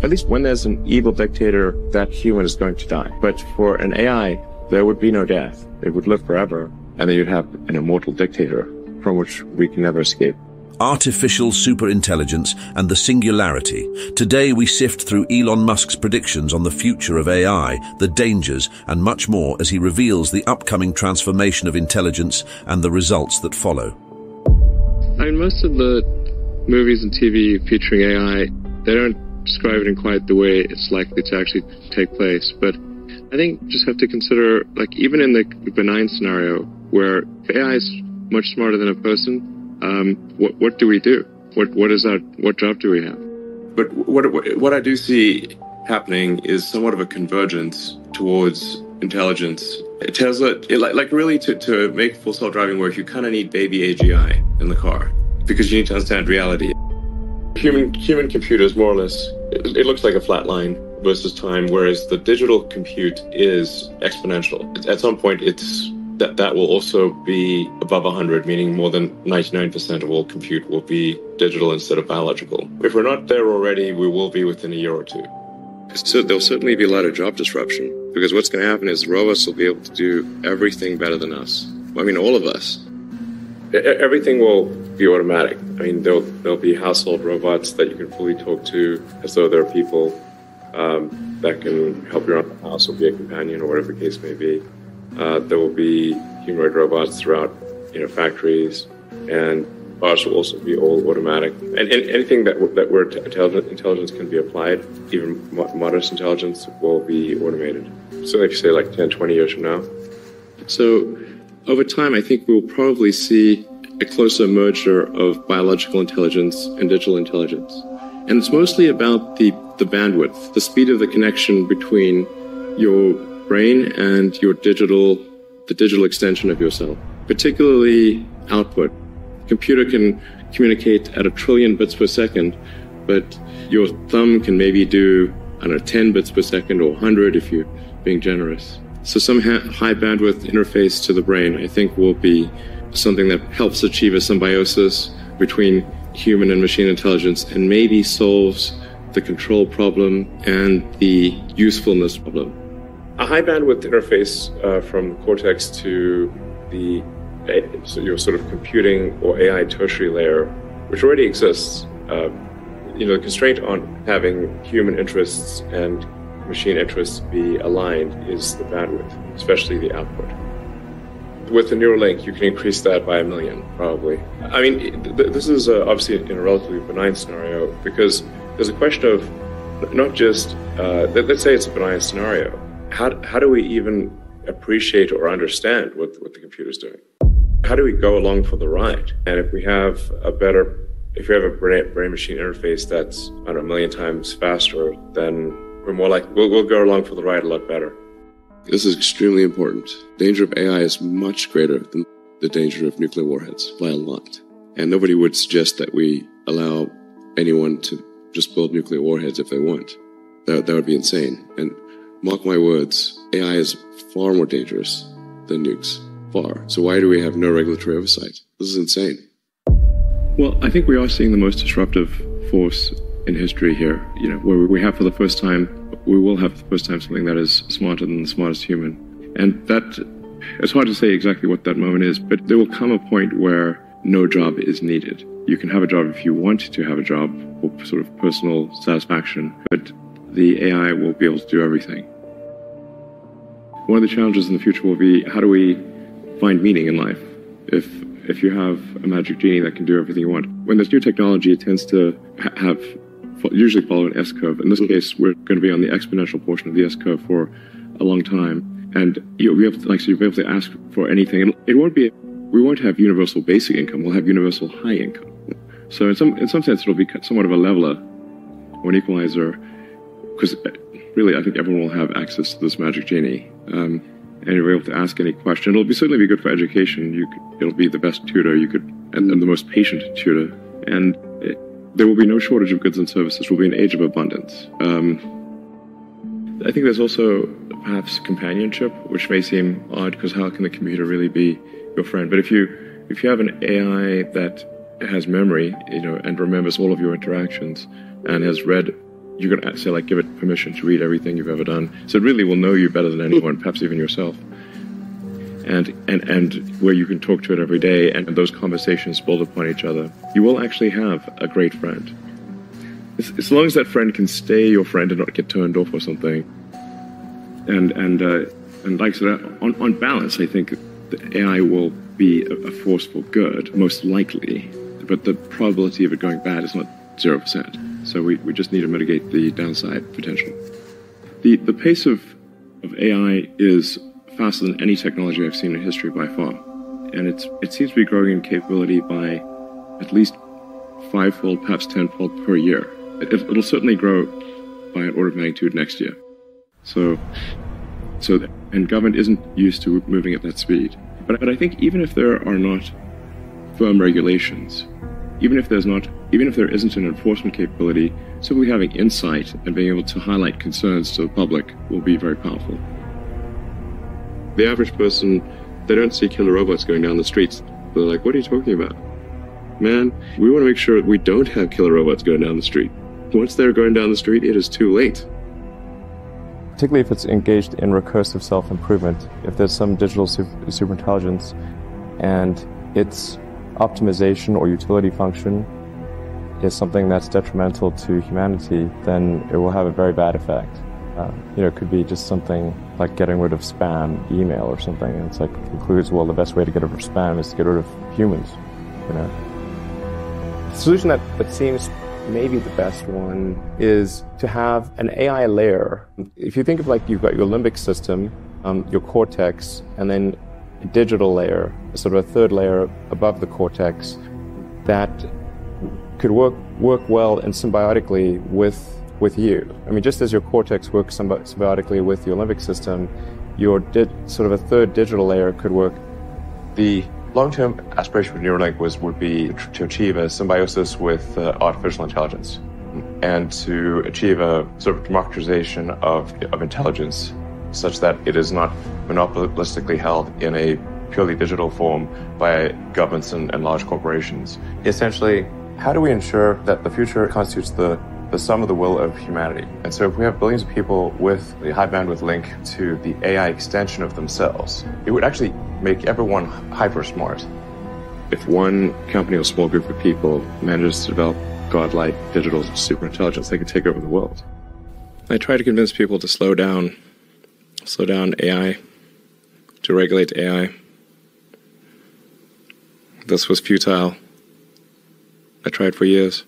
At least when there's an evil dictator, that human is going to die. But for an AI, there would be no death. It would live forever, and then you'd have an immortal dictator from which we can never escape. Artificial superintelligence and the singularity. Today we sift through Elon Musk's predictions on the future of AI, the dangers, and much more as he reveals the upcoming transformation of intelligence and the results that follow. I mean, most of the movies and TV featuring AI, they don't describe it in quite the way it's likely to actually take place. But I think you just have to consider, like, even in the benign scenario where AI is much smarter than a person, what do we do? What job do we have? But what I do see happening is somewhat of a convergence towards intelligence. Tesla, really to make full self-driving work, you kind of need baby AGI in the car because you need to understand reality. Human computers, more or less, it looks like a flat line versus time, whereas the digital compute is exponential. At some point, that will also be above 100, meaning more than 99% of all compute will be digital instead of biological. If we're not there already, we will be within a year or two. So there'll certainly be a lot of job disruption, because what's going to happen is robots will be able to do everything better than us. I mean, all of us. Everything will be automatic. I mean, there'll be household robots that you can fully talk to as though they're people that can help you around the house or be a companion or whatever the case may be. There will be humanoid robots throughout, factories, and cars will also be all automatic. And anything that where intelligence can be applied, even modest intelligence, will be automated. So, like you say, like 10, 20 years from now. So, over time, I think we'll probably see a closer merger of biological intelligence and digital intelligence. And it's mostly about the bandwidth, the speed of the connection between your brain and the digital extension of yourself, particularly output. The computer can communicate at 1 trillion bits per second, but your thumb can maybe do, 10 bits per second or 100 if you're being generous. So some high bandwidth interface to the brain, I think, will be something that helps achieve a symbiosis between human and machine intelligence and maybe solves the control problem and the usefulness problem. A high bandwidth interface from the cortex to your sort of computing or AI tertiary layer, which already exists. The constraint on having human interests and machine interests be aligned is the bandwidth, especially the output. With the Neuralink, you can increase that by 1 million, probably. I mean, this is obviously in a relatively benign scenario, because there's a question of not just, let's say it's a benign scenario. How do we even appreciate or understand what the computer's doing? How do we go along for the ride? And if we have a brain-machine interface that's 1 million times faster, then we're more like we'll go along for the ride a lot better. This is extremely important. The danger of AI is much greater than the danger of nuclear warheads by a lot. And nobody would suggest that we allow anyone to just build nuclear warheads if they want. That would be insane. And mark my words, AI is far more dangerous than nukes. Far. So why do we have no regulatory oversight? This is insane. Well, I think we are seeing the most disruptive force in history here, where we will have for the first time something that is smarter than the smartest human. And it's hard to say exactly what that moment is, but there will come a point where no job is needed. You can have a job if you want to have a job for sort of personal satisfaction, but the AI will be able to do everything. One of the challenges in the future will be, how do we find meaning in life? If you have a magic genie that can do everything you want. When there's new technology, it tends to usually follow an S-curve. In this case, we're going to be on the exponential portion of the S-curve for a long time. And you'll be able to ask for anything. We won't have universal basic income. We'll have universal high income. So in some sense, it'll be somewhat of a leveler or an equalizer, because really, I think everyone will have access to this magic genie. And you'll be able to ask any question. It'll certainly be good for education. It'll be the best tutor and the most patient tutor. And there will be no shortage of goods and services. It will be an age of abundance. I think there's also perhaps companionship, which may seem odd, because how can the computer really be your friend? But if you have an AI that has memory, and remembers all of your interactions, and has read you're going to say, like, give it permission to read everything you've ever done. So it really will know you better than anyone, perhaps even yourself. And where you can talk to it every day, and those conversations build upon each other, you will actually have a great friend. As long as that friend can stay your friend and not get turned off or something. And like I said, on balance, I think the AI will be a force for good, most likely. But the probability of it going bad is not 0%. So we just need to mitigate the downside potential. The pace of AI is faster than any technology I've seen in history by far. And it seems to be growing in capability by at least 5-fold, perhaps 10-fold per year. It'll certainly grow by an order of magnitude next year. And government isn't used to moving at that speed. But I think even if there are not firm regulations, even if there isn't an enforcement capability, simply having insight and being able to highlight concerns to the public will be very powerful. The average person, they don't see killer robots going down the streets. They're like, what are you talking about? Man, we want to make sure we don't have killer robots going down the street. Once they're going down the street, it is too late. Particularly if it's engaged in recursive self-improvement, if there's some digital superintelligence and its optimization or utility function is something that's detrimental to humanity, then it will have a very bad effect. It could be just something like getting rid of spam email or something. And it's like, it concludes, well, the best way to get rid of spam is to get rid of humans, The solution that seems maybe the best one is to have an AI layer. If you think of, like, you've got your limbic system, your cortex, and then a digital layer, sort of a third layer above the cortex that could work well and symbiotically with you. I mean, just as your cortex works symbiotically with your limbic system, your sort of a third digital layer could work. The long-term aspiration with Neuralink would be to achieve a symbiosis with artificial intelligence and to achieve a sort of democratization of intelligence such that it is not monopolistically held in a purely digital form by governments and large corporations. Essentially, how do we ensure that the future constitutes the sum of the will of humanity? And so if we have billions of people with the high bandwidth link to the AI extension of themselves, it would actually make everyone hyper smart. If one company or small group of people manages to develop godlike digital superintelligence, they can take over the world. I try to convince people to slow down AI, to regulate AI. This was futile. I tried for years.